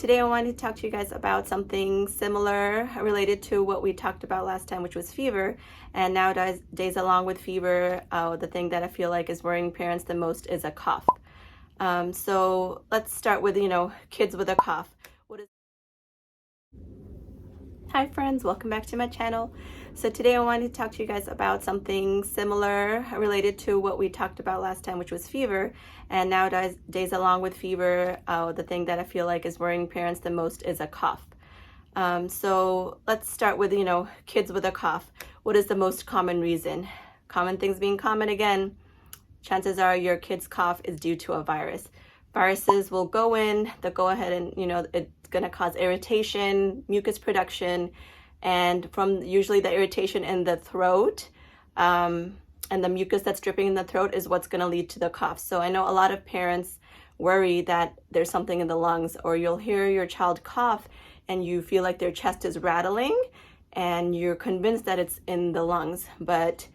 today I wanted to talk to you guys about something similar related to what we talked about last time, which was fever. And nowadays, along with fever, the thing that I feel like is worrying parents the most is a cough. So let's start with, kids with a cough. Hi friends, welcome back to my channel. So today I wanted to talk to you guys about something similar related to what we talked about last time, which was fever. And nowadays, along with fever, the thing that I feel like is worrying parents the most is a cough. So let's start with, kids with a cough. What is the most common reason? Common things being common again, chances are your kid's cough is due to a virus. Viruses will go in, they'll go ahead and, it's going to cause irritation, mucus production, and from usually the irritation in the throat and the mucus that's dripping in the throat is what's going to lead to the cough. So I know a lot of parents worry that there's something in the lungs, or you'll hear your child cough and you feel like their chest is rattling and you're convinced that it's in the lungs, but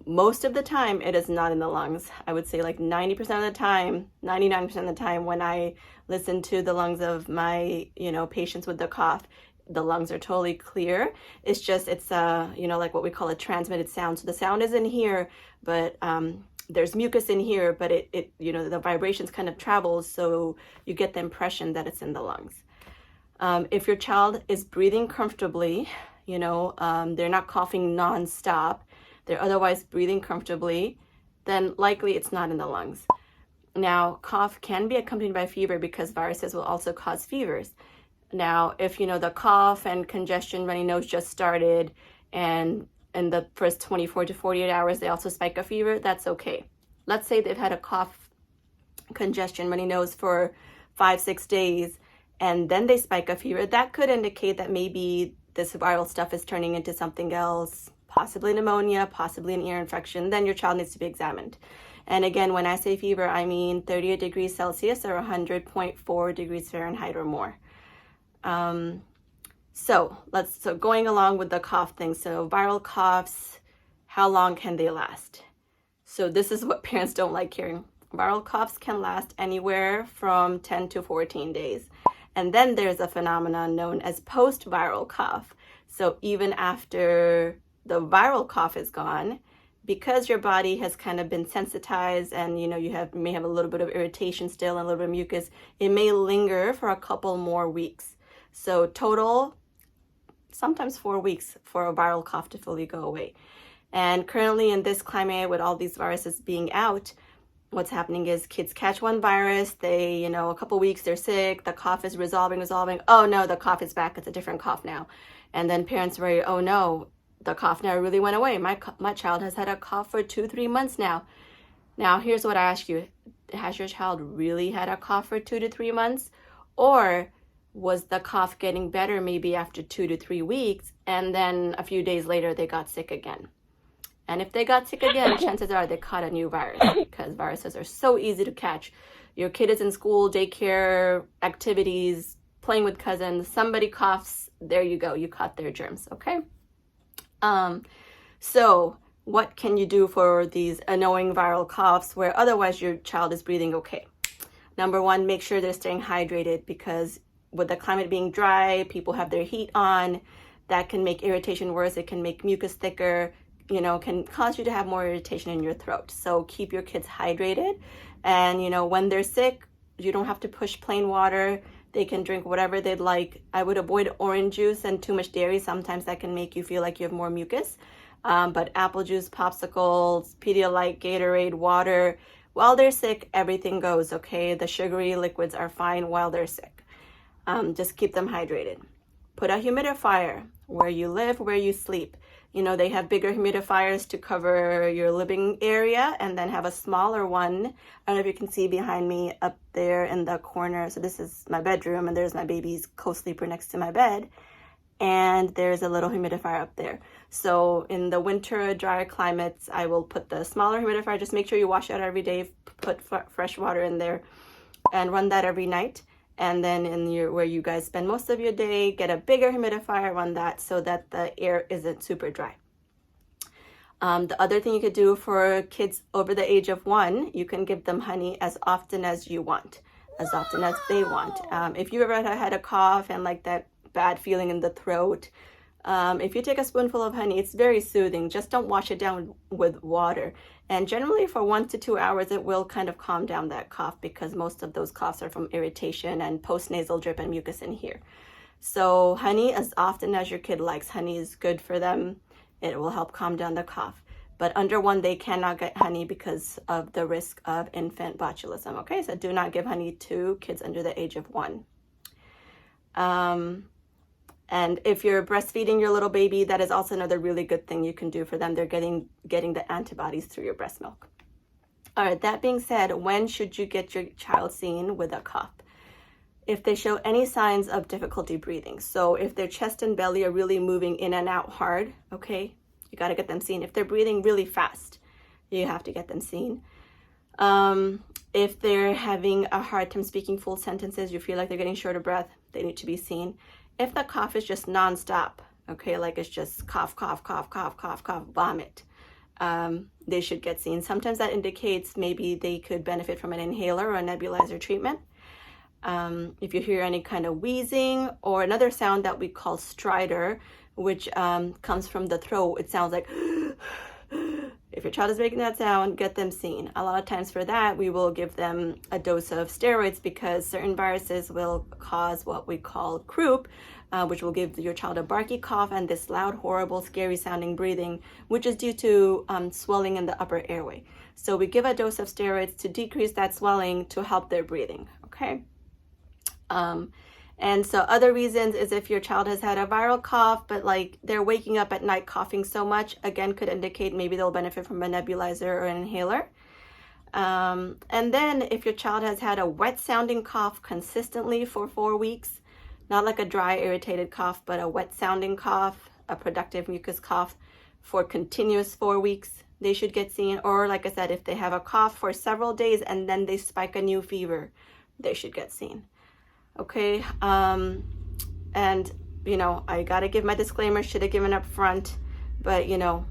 most of the time it is not in the lungs. I would say like 90% of the time, 99% of the time when I listen to the lungs of my, patients with the cough, the lungs are totally clear. It's just, like what we call a transmitted sound. So the sound is in here, but there's mucus in here, but it the vibrations kind of travels. So you get the impression that it's in the lungs. If your child is breathing comfortably, they're not coughing nonstop, they're otherwise breathing comfortably, then likely it's not in the lungs. Now, cough can be accompanied by fever because viruses will also cause fevers. Now, if the cough and congestion, runny nose just started, and in the first 24 to 48 hours they also spike a fever, that's okay. Let's say they've had a cough, congestion, runny nose for 5-6 days, and then they spike a fever. That could indicate that maybe this viral stuff is turning into something else, possibly pneumonia, possibly an ear infection. Then your child needs to be examined. And again, when I say fever, I mean 38 degrees Celsius or 100.4 degrees Fahrenheit or more. So going along with the cough thing. So viral coughs, how long can they last? So this is what parents don't like hearing. Viral coughs can last anywhere from 10 to 14 days. And then there's a phenomenon known as post-viral cough. So even after the viral cough is gone, because your body has kind of been sensitized and you may have a little bit of irritation still and a little bit of mucus, it may linger for a couple more weeks. So total, sometimes 4 weeks for a viral cough to fully go away. And currently in this climate with all these viruses being out, what's happening is kids catch one virus, they, a couple weeks they're sick, the cough is resolving. Oh no, the cough is back, it's a different cough now. And then parents worry, oh no, the cough never really went away. My child has had a cough for 2-3 months now. Now, here's what I ask you. Has your child really had a cough for 2 to 3 months? Or was the cough getting better maybe after 2 to 3 weeks, and then a few days later they got sick again? And if they got sick again, chances are they caught a new virus, because viruses are so easy to catch. Your kid is in school, daycare, activities, playing with cousins, somebody coughs, there you go, you caught their germs, okay? So what can you do for these annoying viral coughs where otherwise your child is breathing okay? Number one, make sure they're staying hydrated, because with the climate being dry, people have their heat on, that can make irritation worse. It can make mucus thicker, can cause you to have more irritation in your throat. So keep your kids hydrated. And, when they're sick, you don't have to push plain water. They can drink whatever they'd like. I would avoid orange juice and too much dairy. Sometimes that can make you feel like you have more mucus. But apple juice, popsicles, Pedialyte, Gatorade, water. While they're sick, everything goes, okay? The sugary liquids are fine while they're sick. Just keep them hydrated. Put a humidifier where you live, where you sleep. They have bigger humidifiers to cover your living area, and then have a smaller one. I don't know if you can see behind me up there in the corner. So this is my bedroom, and there's my baby's co-sleeper next to my bed. And there's a little humidifier up there. So in the winter, drier climates, I will put the smaller humidifier. Just make sure you wash it out every day, put fresh water in there, and run that every night. And then where you guys spend most of your day, get a bigger humidifier, run that so that the air isn't super dry. The other thing you could do for kids over the age of 1, you can give them honey as often as you want. as often as they want. If you ever had a cough and like that bad feeling in the throat, if you take a spoonful of honey, it's very soothing. Just don't wash it down with water. And generally for 1 to 2 hours, it will kind of calm down that cough, because most of those coughs are from irritation and postnasal drip and mucus in here. So honey, as often as your kid likes, honey is good for them. It will help calm down the cough. But under 1, they cannot get honey because of the risk of infant botulism. Okay, so do not give honey to kids under the age of 1. And if you're breastfeeding your little baby, that is also another really good thing you can do for them. They're getting the antibodies through your breast milk. All right, that being said, when should you get your child seen with a cough? If they show any signs of difficulty breathing. So if their chest and belly are really moving in and out hard, okay, you got to get them seen. If they're breathing really fast, you have to get them seen. If they're having a hard time speaking full sentences, you feel like they're getting short of breath, they need to be seen. If the cough is just nonstop, okay, like it's just cough, cough, cough, cough, cough, cough, vomit, they should get seen. Sometimes that indicates maybe they could benefit from an inhaler or a nebulizer treatment. If you hear any kind of wheezing or another sound that we call stridor, which comes from the throat, it sounds like if your child is making that sound, get them seen. A lot of times for that, we will give them a dose of steroids, because certain viruses will cause what we call croup, which will give your child a barky cough and this loud, horrible, scary sounding breathing, which is due to swelling in the upper airway. So we give a dose of steroids to decrease that swelling to help their breathing, okay? And so other reasons is if your child has had a viral cough, but like they're waking up at night coughing so much, again, could indicate maybe they'll benefit from a nebulizer or an inhaler. And then if your child has had a wet sounding cough consistently for 4 weeks, not like a dry irritated cough, but a wet sounding cough, a productive mucus cough for continuous 4 weeks, they should get seen. Or like I said, if they have a cough for several days and then they spike a new fever, they should get seen. Okay, and you know, I gotta give my disclaimer, should have given up front, but you know,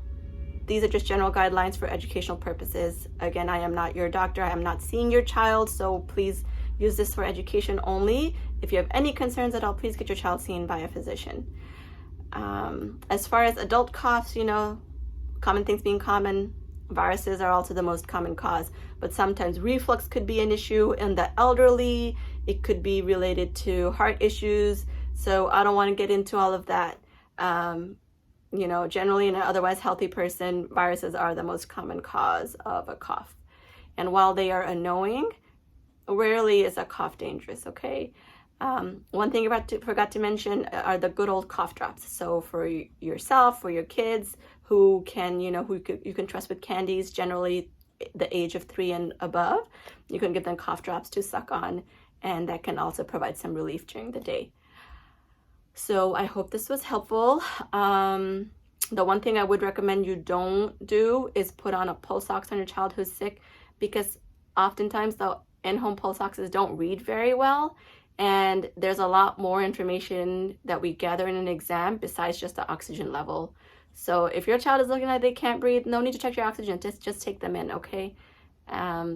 these are just general guidelines for educational purposes. Again, I am not your doctor, I am not seeing your child, so please use this for education only. If you have any concerns at all, please get your child seen by a physician. As far as adult coughs, you know, common things being common, viruses are also the most common cause, but sometimes reflux could be an issue in the elderly. It could be related to heart issues. So I don't want to get into all of that. You know, generally in an otherwise healthy person, viruses are the most common cause of a cough. And while they are annoying, rarely is a cough dangerous, okay? One thing I forgot to mention are the good old cough drops. So for yourself, for your kids who can, you know, you can trust with candies, generally the age of 3 and above, you can give them cough drops to suck on, and that can also provide some relief during the day. So I hope this was helpful. The one thing I would recommend you don't do is put on a pulse ox on your child who's sick, because oftentimes the in-home pulse oxes don't read very well, and there's a lot more information that we gather in an exam besides just the oxygen level. So if your child is looking like they can't breathe, no need to check your oxygen, just take them in, okay?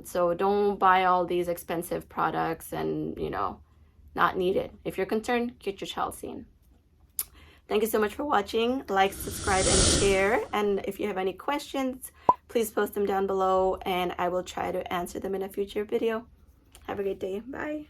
So don't buy all these expensive products and, you know, not needed. If you're concerned, get your child seen. Thank you so much for watching. Like, subscribe, and share. And if you have any questions, please post them down below and I will try to answer them in a future video. Have a great day. Bye.